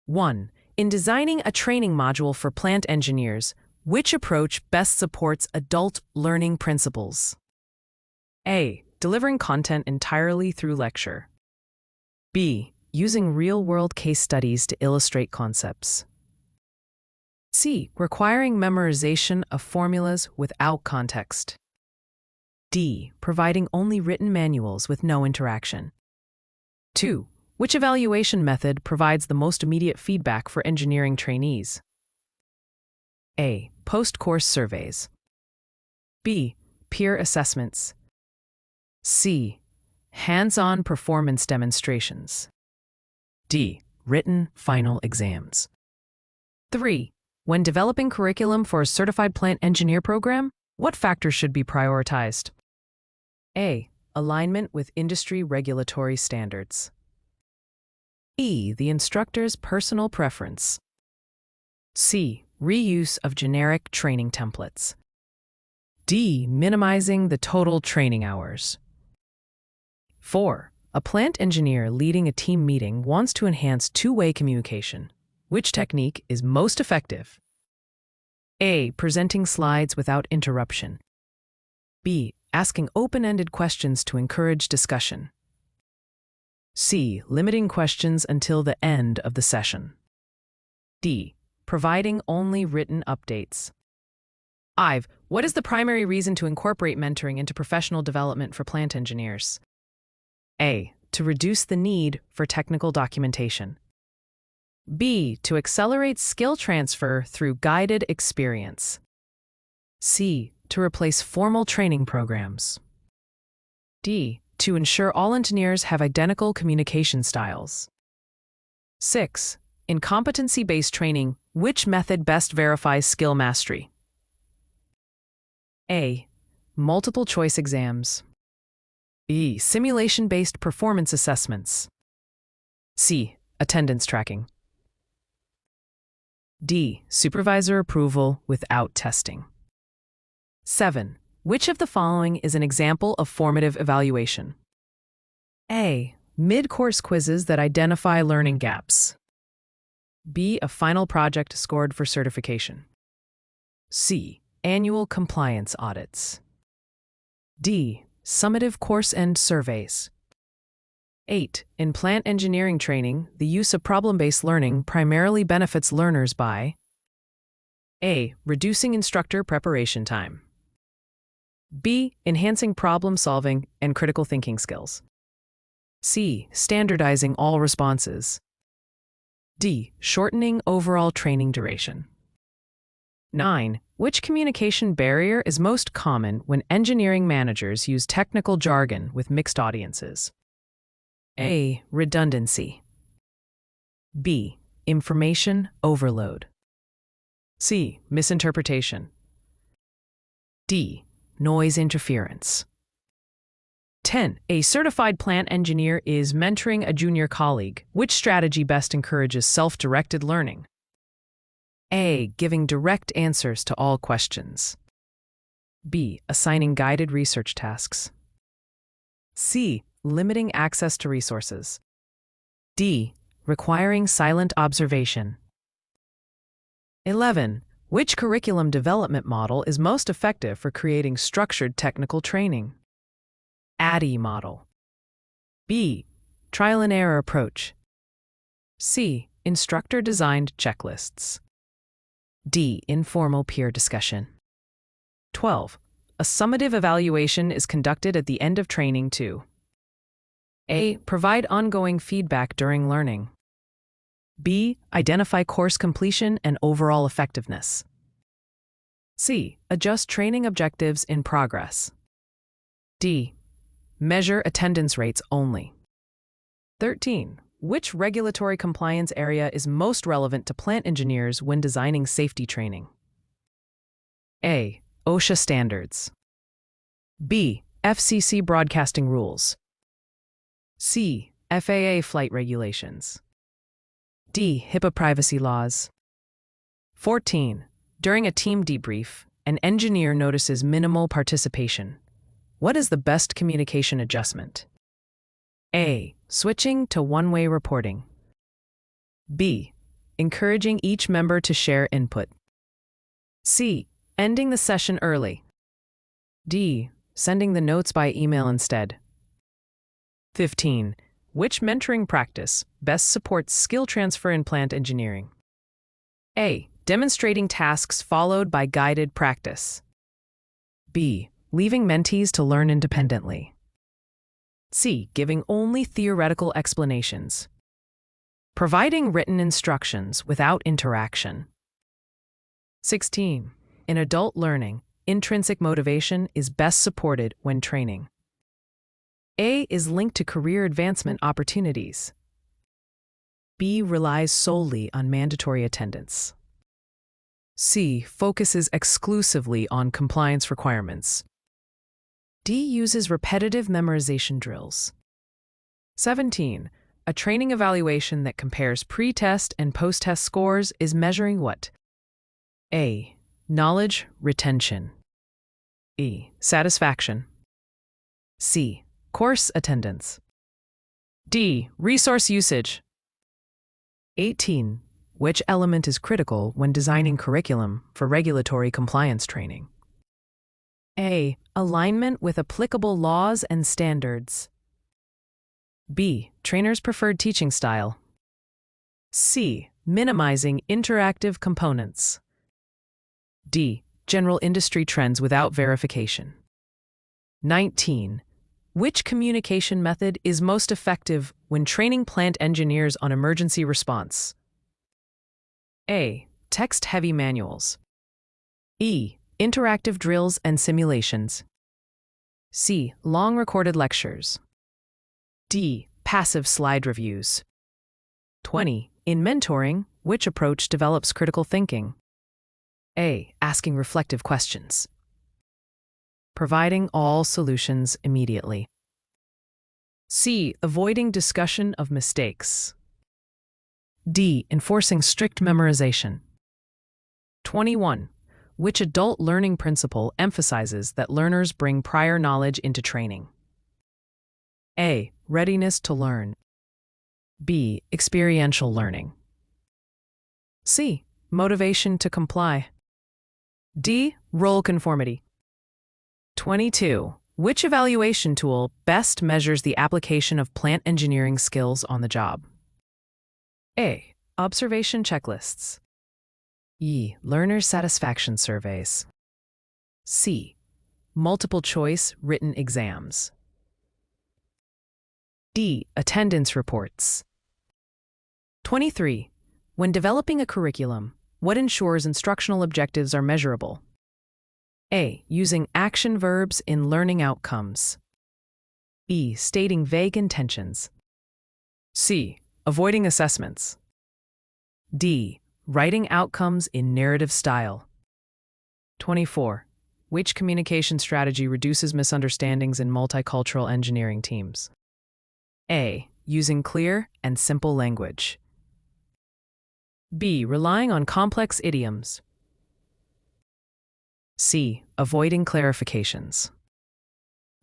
1. In designing a training module for plant engineers, which approach best supports adult learning principles? A. Delivering content entirely through lecture. B. Using real-world case studies to illustrate concepts. C. Requiring memorization of formulas without context. D. Providing only written manuals with no interaction. 2. Which evaluation method provides the most immediate feedback for engineering trainees? A. Post-course surveys. B. Peer assessments. C. Hands-on performance demonstrations. D. Written final exams. 3. When developing curriculum for a certified plant engineer program, what factors should be prioritized? A. Alignment with industry regulatory standards. E. The instructor's personal preference. C. Reuse of generic training templates. D. Minimizing the total training hours. 4. A plant engineer leading a team meeting wants to enhance two-way communication. Which technique is most effective? A. Presenting slides without interruption. B. Asking open-ended questions to encourage discussion. C. Limiting questions until the end of the session. D. Providing only written updates. 5. What is the primary reason to incorporate mentoring into professional development for plant engineers? A. To reduce the need for technical documentation. B. To accelerate skill transfer through guided experience. C. To replace formal training programs. D. To ensure all engineers have identical communication styles. 6. In competency-based training, which method best verifies skill mastery? A. Multiple choice exams. B. Simulation-based performance assessments. C. Attendance tracking. D. Supervisor approval without testing. 7. Which of the following is an example of formative evaluation? A. Mid-course quizzes that identify learning gaps. B. A final project scored for certification. C. Annual compliance audits. D. Summative course end surveys. 8. In plant engineering training, the use of problem-based learning primarily benefits learners by A. Reducing instructor preparation time. B. Enhancing problem-solving and critical thinking skills. C. Standardizing all responses. D. Shortening overall training duration. 9. Which communication barrier is most common when engineering managers use technical jargon with mixed audiences? A. Redundancy. B. Information overload. C. Misinterpretation. D. Noise interference. 10. A certified plant engineer is mentoring a junior colleague. Which strategy best encourages self-directed learning? A. Giving direct answers to all questions. B. Assigning guided research tasks. C. Limiting access to resources. D. Requiring silent observation. 11. Which curriculum development model is most effective for creating structured technical training? ADDIE model. B. Trial and error approach. C. Instructor-designed checklists. D. Informal peer discussion. 12. A summative evaluation is conducted at the end of training to A. Provide ongoing feedback during learning. B. Identify course completion and overall effectiveness. C. Adjust training objectives in progress. D. Measure attendance rates only. 13. Which regulatory compliance area is most relevant to plant engineers when designing safety training? A. OSHA standards. B. FCC broadcasting rules. C. FAA flight regulations. D. HIPAA privacy laws. 14. During a team debrief, an engineer notices minimal participation. What is the best communication adjustment? A. Switching to one-way reporting. B. Encouraging each member to share input. C. Ending the session early. D. Sending the notes by email instead. 15. Which mentoring practice best supports skill transfer in plant engineering? A. Demonstrating tasks followed by guided practice. B. Leaving mentees to learn independently. C. Giving only theoretical explanations. Providing written instructions without interaction. 16. In adult learning, intrinsic motivation is best supported when training. A. Is linked to career advancement opportunities. B. Relies solely on mandatory attendance. C. Focuses exclusively on compliance requirements. D. Uses repetitive memorization drills. 17. A training evaluation that compares pre-test and post-test scores is measuring what? A. Knowledge retention. E. Satisfaction. C. Course attendance. D. Resource usage. 18. Which element is critical when designing curriculum for regulatory compliance training? A. Alignment with applicable laws and standards. B. Trainer's preferred teaching style. C. Minimizing interactive components. D. General industry trends without verification. 19. Which communication method is most effective when training plant engineers on emergency response? A. Text-heavy manuals. E. Interactive drills and simulations. C. Long recorded lectures. D. Passive slide reviews. 20. In mentoring, which approach develops critical thinking? A. Asking reflective questions. Providing all solutions immediately. C. Avoiding discussion of mistakes. D. Enforcing strict memorization. 21. Which adult learning principle emphasizes that learners bring prior knowledge into training? A. Readiness to learn. B. Experiential learning. C. Motivation to comply. D. Role conformity. 22. Which evaluation tool best measures the application of plant engineering skills on the job? A. Observation checklists. E. Learner satisfaction surveys. C. Multiple choice written exams. D. Attendance reports. 23. When developing a curriculum, what ensures instructional objectives are measurable? A. Using action verbs in learning outcomes. B. Stating vague intentions. C. Avoiding assessments. D. Writing outcomes in narrative style. 24. Which communication strategy reduces misunderstandings in multicultural engineering teams? A. Using clear and simple language. B. Relying on complex idioms. C. Avoiding clarifications.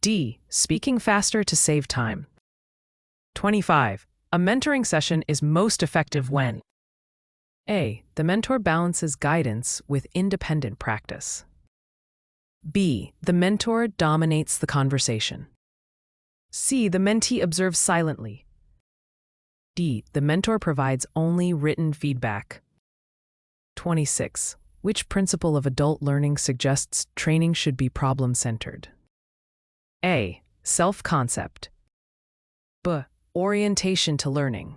D. Speaking faster to save time. 25. A mentoring session is most effective when A. The mentor balances guidance with independent practice. B. The mentor dominates the conversation. C. The mentee observes silently. D. The mentor provides only written feedback. 26. Which principle of adult learning suggests training should be problem-centered? A. Self-concept. B. Orientation to learning.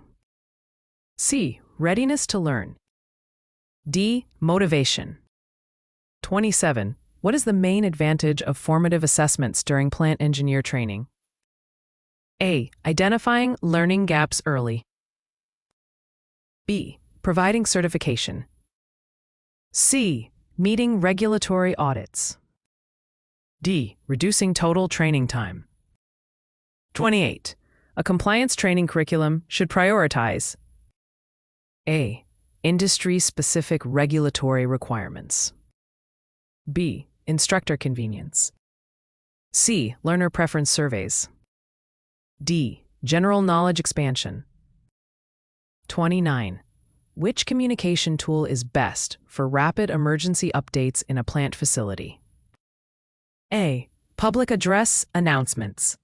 C. Readiness to learn. D. Motivation. 27. What is the main advantage of formative assessments during plant engineer training? A. Identifying learning gaps early. B. Providing certification. C. Meeting regulatory audits. D. Reducing total training time. 28. A compliance training curriculum should prioritize A. Industry-specific regulatory requirements. B. Instructor convenience. C. Learner preference surveys. D. General knowledge expansion. 29. Which communication tool is best for rapid emergency updates in a plant facility? A. Public address announcements.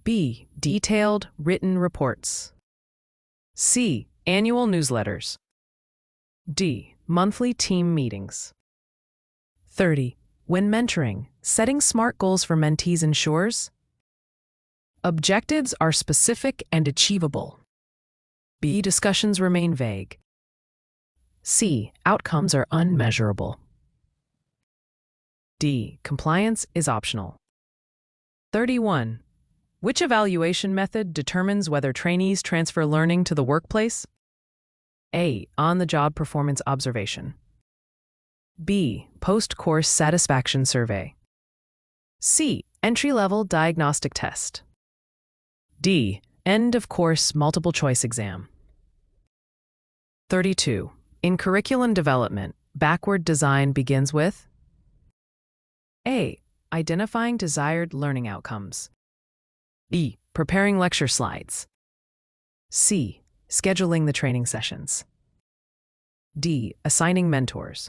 B. Detailed written reports. C. Annual newsletters. D. Monthly team meetings. 30. When mentoring, setting SMART goals for mentees ensures objectives are specific and achievable. B. Discussions remain vague. C. Outcomes are unmeasurable. D. Compliance is optional. 31. Which evaluation method determines whether trainees transfer learning to the workplace? A. On-the-job performance observation. B. Post-course satisfaction survey. C. Entry-level diagnostic test. D. End-of-course multiple-choice exam. 32. In curriculum development, backward design begins with A. Identifying desired learning outcomes. B. Preparing lecture slides. C. Scheduling the training sessions. D. Assigning mentors.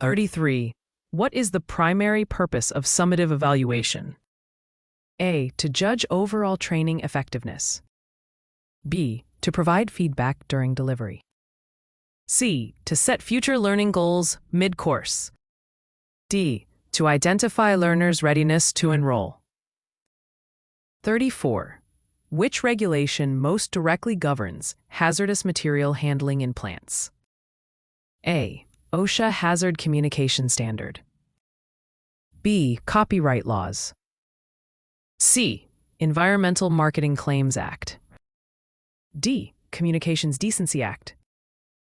33. What is the primary purpose of summative evaluation? A. To judge overall training effectiveness. B. To provide feedback during delivery. C. To set future learning goals mid-course. D. To identify learners' readiness to enroll. 34. Which regulation most directly governs hazardous material handling in plants? A. OSHA Hazard Communication Standard. B. Copyright laws. C. Environmental Marketing Claims Act. D. Communications Decency Act.